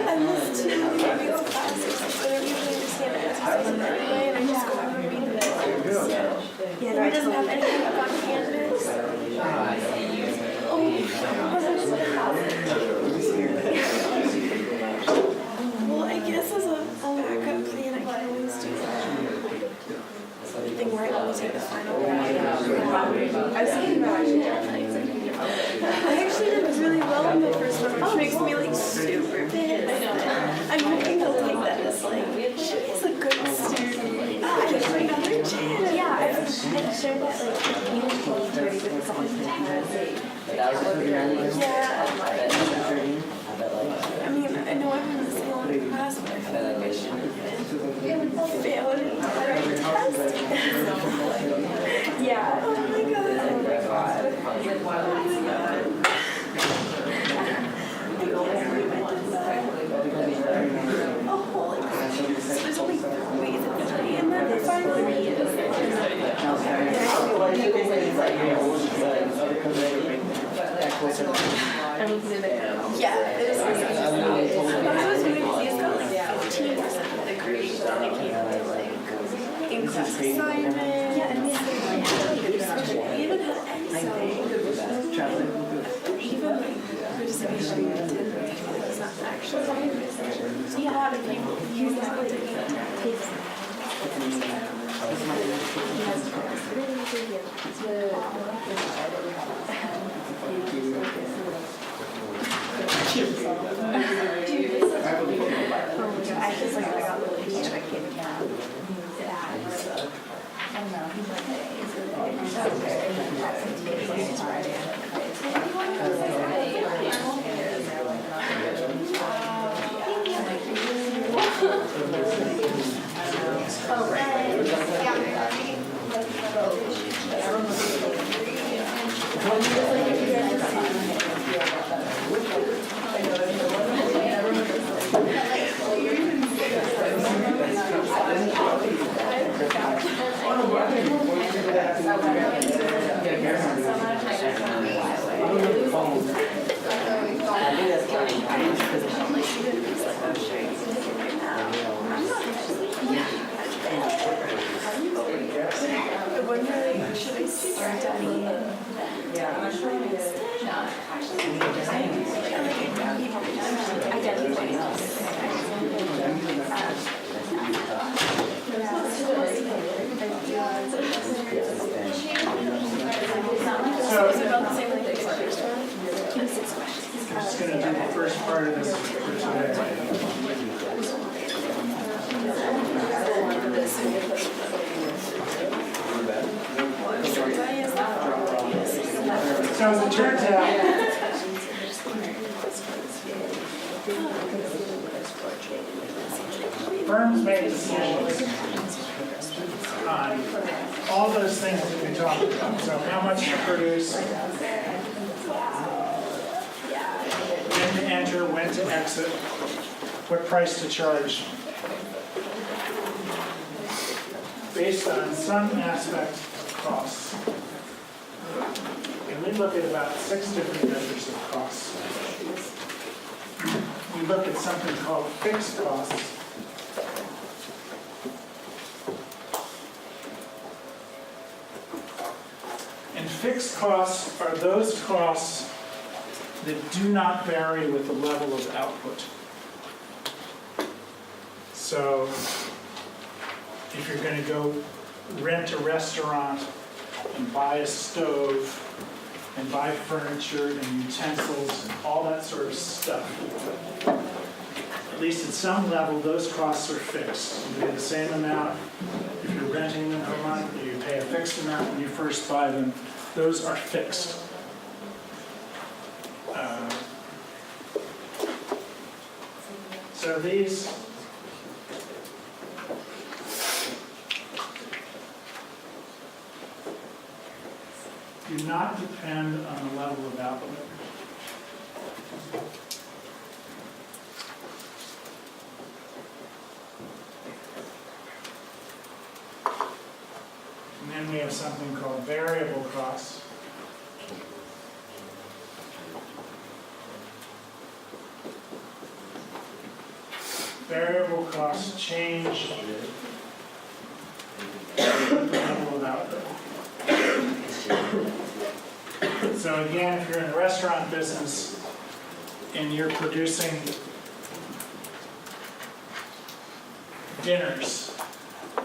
I missed 2 previous classes. I don't usually understand exercises anyway, and I just go over and read the books. Yeah, no, he doesn't have anything about canvas. Oh, well, I guess as a backup plan, I can always do that. Thing where I always take the final grade. I was thinking about actually I actually did really well in the first one, which makes me like super pissed. I'm hoping he'll take that as like, she's a good student. I get my other chance. Yeah, I've shared that like even 2030 with someone who has I mean, I know I'm in the same class, but I feel like I should have failed an entire test. Yeah. Oh my god. Oh, holy crap. There's only 3 and then finally yeah, it is. I was really busy. It's got like 15% of the grade dedicated to like in-class assignment. Yeah, and we had we even had essay. Even like participation in attendance was not actually. Yeah, but you just like takes. I just like I got the page I gave him. Just going to do the first part of this for today. So as it turns out, firms make decisions on all those things that we talked about. So how much to produce, when to enter, when to exit, what price to charge. based on some aspect of costs. And we look at about 6 different measures of costs. We look at something called fixed costs. And fixed costs are those costs that do not vary with the level of output. So if you're going to go rent a restaurant and buy a stove and buy furniture and utensils and all that sort of stuff, at least at some level, those costs are fixed. You pay the same amount if you're renting them per month, or you pay a fixed amount when you first buy them. Those are fixed. So these do not depend on the level of output. And then we have something called variable costs. Variable costs change with the level of output. So again, if you're in the restaurant business and you're producing dinners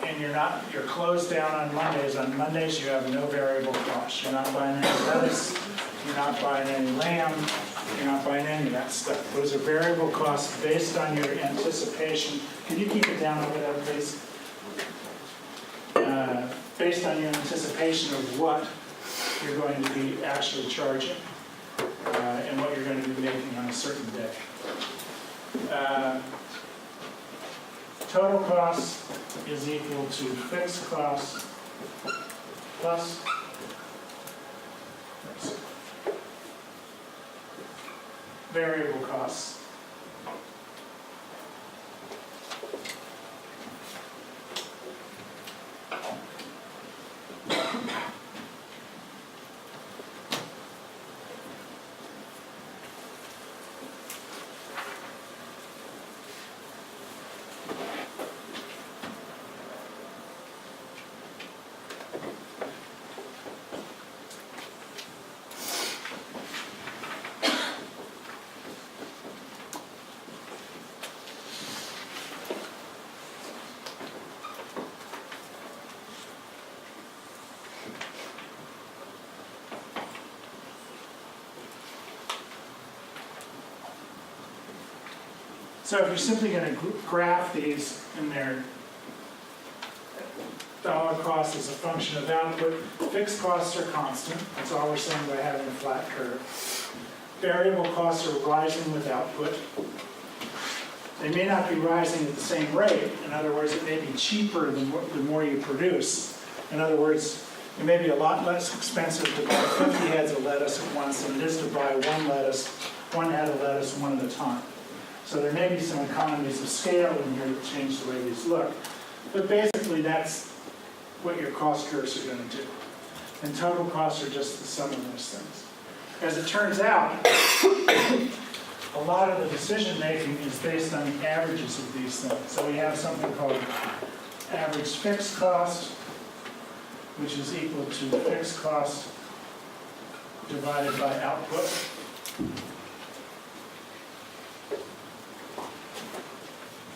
and you're closed down on Mondays you have no variable costs. You're not buying any lettuce, you're not buying any lamb, you're not buying any of that stuff. Those are variable costs based on your anticipation. Can you keep it down over there, please? Based on your anticipation of what you're going to be actually charging and what you're going to be making on a certain day. Total cost is equal to fixed cost plus variable costs. So if you're simply going to graph these in their dollar cost as a function of output, fixed costs are constant. That's all we're saying by having a flat curve. Variable costs are rising with output. They may not be rising at the same rate. In other words, it may be cheaper the more you produce. In other words, it may be a lot less expensive to buy 50 heads of lettuce at once than it is to buy one head of lettuce one at a time. So there may be some economies of scale in here that change the way these look. But basically that's what your cost curves are going to do. And total costs are just the sum of those things. As it turns out, a lot of the decision making is based on the averages of these things. So we have something called average fixed cost, which is equal to fixed cost divided by output.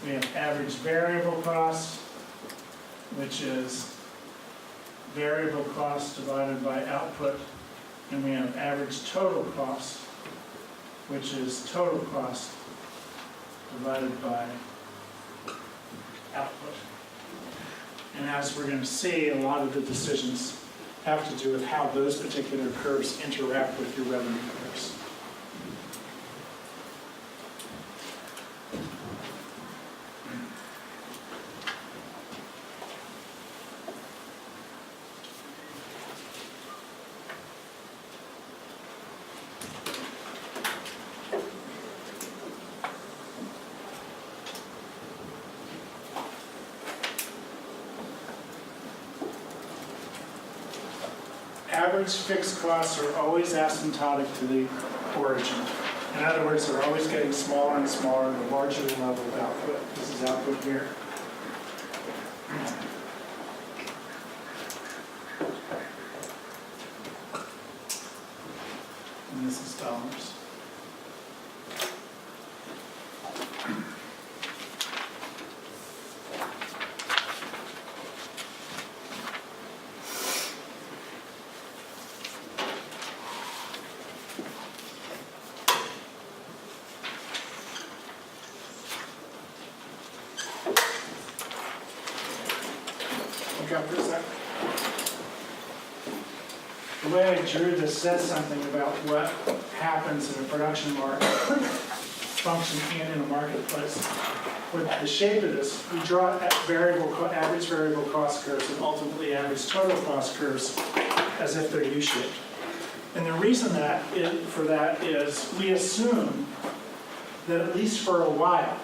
We have average variable cost, which is variable cost divided by output. And we have average total cost, which is total cost divided by output. And as we're going to see, a lot of the decisions have to do with how those particular curves interact with your revenue curves. average fixed costs are always asymptotic to the origin. In other words, they're always getting smaller and smaller the larger the level of output. This is output here. And this is dollars. Look up for a second. The way I drew this says something about what happens in a production market function and in a marketplace. With the shape of this, we draw average variable cost curves and ultimately average total cost curves as if they're U-shaped. And the reason for that is we assume that at least for a while,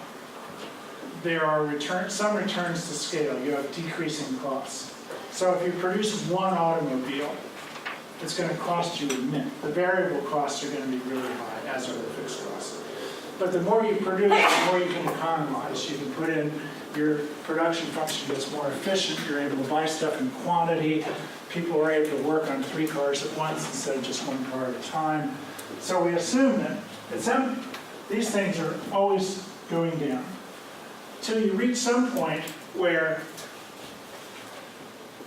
there are some returns to scale. You have decreasing costs. So if you produce one automobile, it's going to cost you a mint. The variable costs are going to be really high, as are the fixed costs. But the more you produce, the more you can economize. You can put in, your production function gets more efficient. You're able to buy stuff in quantity. People are able to work on 3 cars at once instead of just 1 car at a time. So we assume that these things are always going down till you reach some point where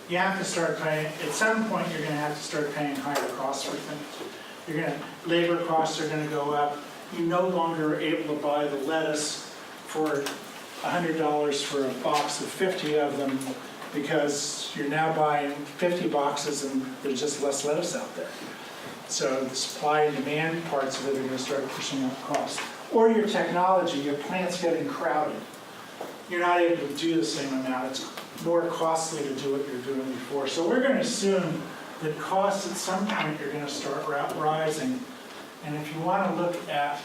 you have to start paying, at some point you're going to have to start paying higher costs for things. Labor costs are going to go up. You no longer are able to buy the lettuce for $100 for a box of 50 of them because you're now buying 50 boxes and there's just less lettuce out there. So the supply and demand parts of it are going to start pushing up costs. Or your technology, your plant's getting crowded. You're not able to do the same amount. It's more costly to do what you're doing before. So we're going to assume that costs at some point are going to start rising. And if you want to look at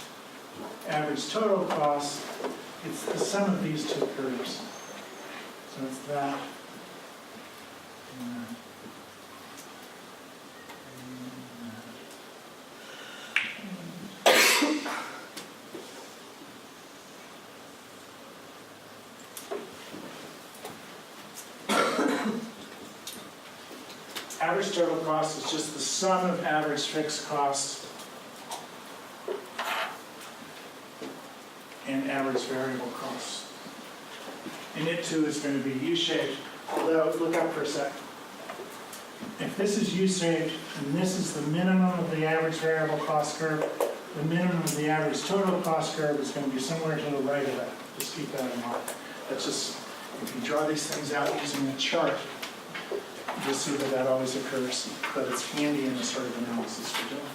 average total cost, it's the sum of these 2 curves. So it's that and that. Average total cost is just the sum of average fixed costs and average variable costs. And it too is going to be U-shaped, although look up for a sec. If this is U-shaped and this is the minimum of the average variable cost curve, the minimum of the average total cost curve is going to be somewhere to the right of that. Just keep that in mind. That's just, if you draw these things out using a chart, you'll see that that always occurs, but it's handy in the sort of analysis we're doing.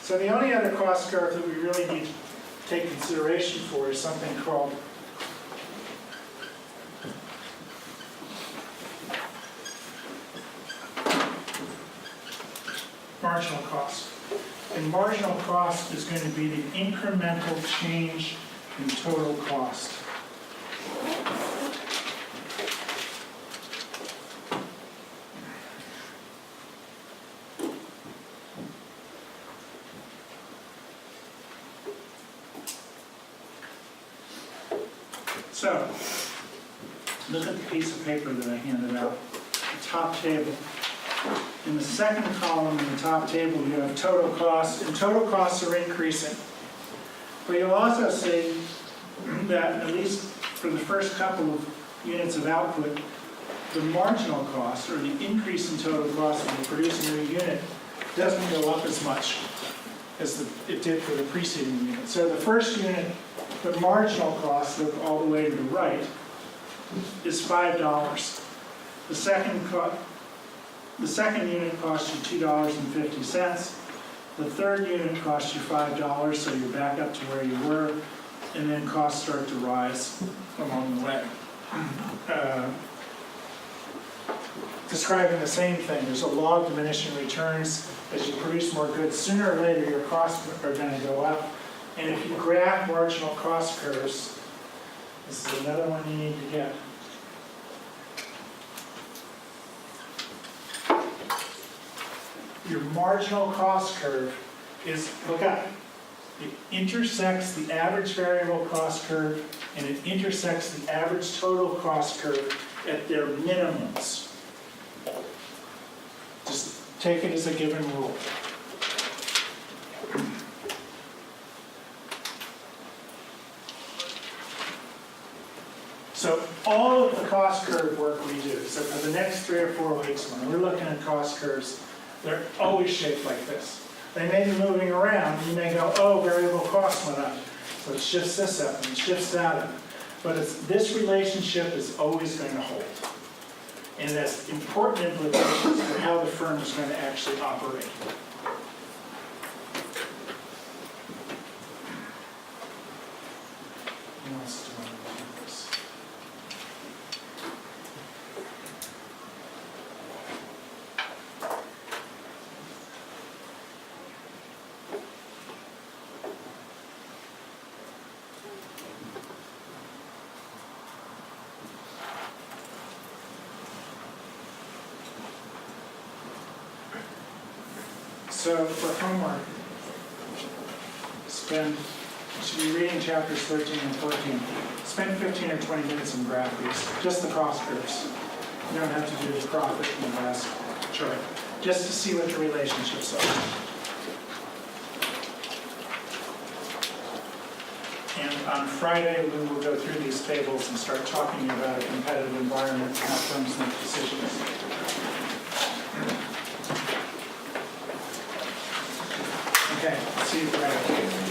So the only other cost curve that we really need to take consideration for is something called marginal cost. And marginal cost is going to be the incremental change in total cost. So, look at the piece of paper that I handed out, the top table. In the second column in the top table, you have total costs, and total costs are increasing. But you'll also see that, at least for the first couple of units of output, the marginal cost, or the increase in total cost of producing a new unit, doesn't go up as much as it did for the preceding unit. So the first unit, the marginal cost, look all the way to the right, is $5. The second unit costs you $2.50. The third unit costs you $5, so you're back up to where you were, and then costs start to rise along the way. Describing the same thing, there's a law of diminishing returns. As you produce more goods, sooner or later your costs are going to go up. And if you graph marginal cost curves, this is another one you need to get. your marginal cost curve is, look up, it intersects the average variable cost curve and it intersects the average total cost curve at their minimums. Just take it as a given rule. So all of the cost curve work we do, so for the next 3 or 4 weeks, when we're looking at cost curves, they're always shaped like this. They may be moving around, and you may go, oh, variable cost went up. So it shifts this up and it shifts that up. But this relationship is always going to hold. And it has important implications for how the firm is going to actually operate. Who wants to do this? So for homework, should be reading chapters 13 and 14. Spend 15 or 20 minutes and graph these, just the cost curves. You don't have to do the profit and the last chart, just to see what the relationships are. And on Friday, we will go through these tables and start talking about a competitive environment and how firms make decisions. Okay, see you Friday.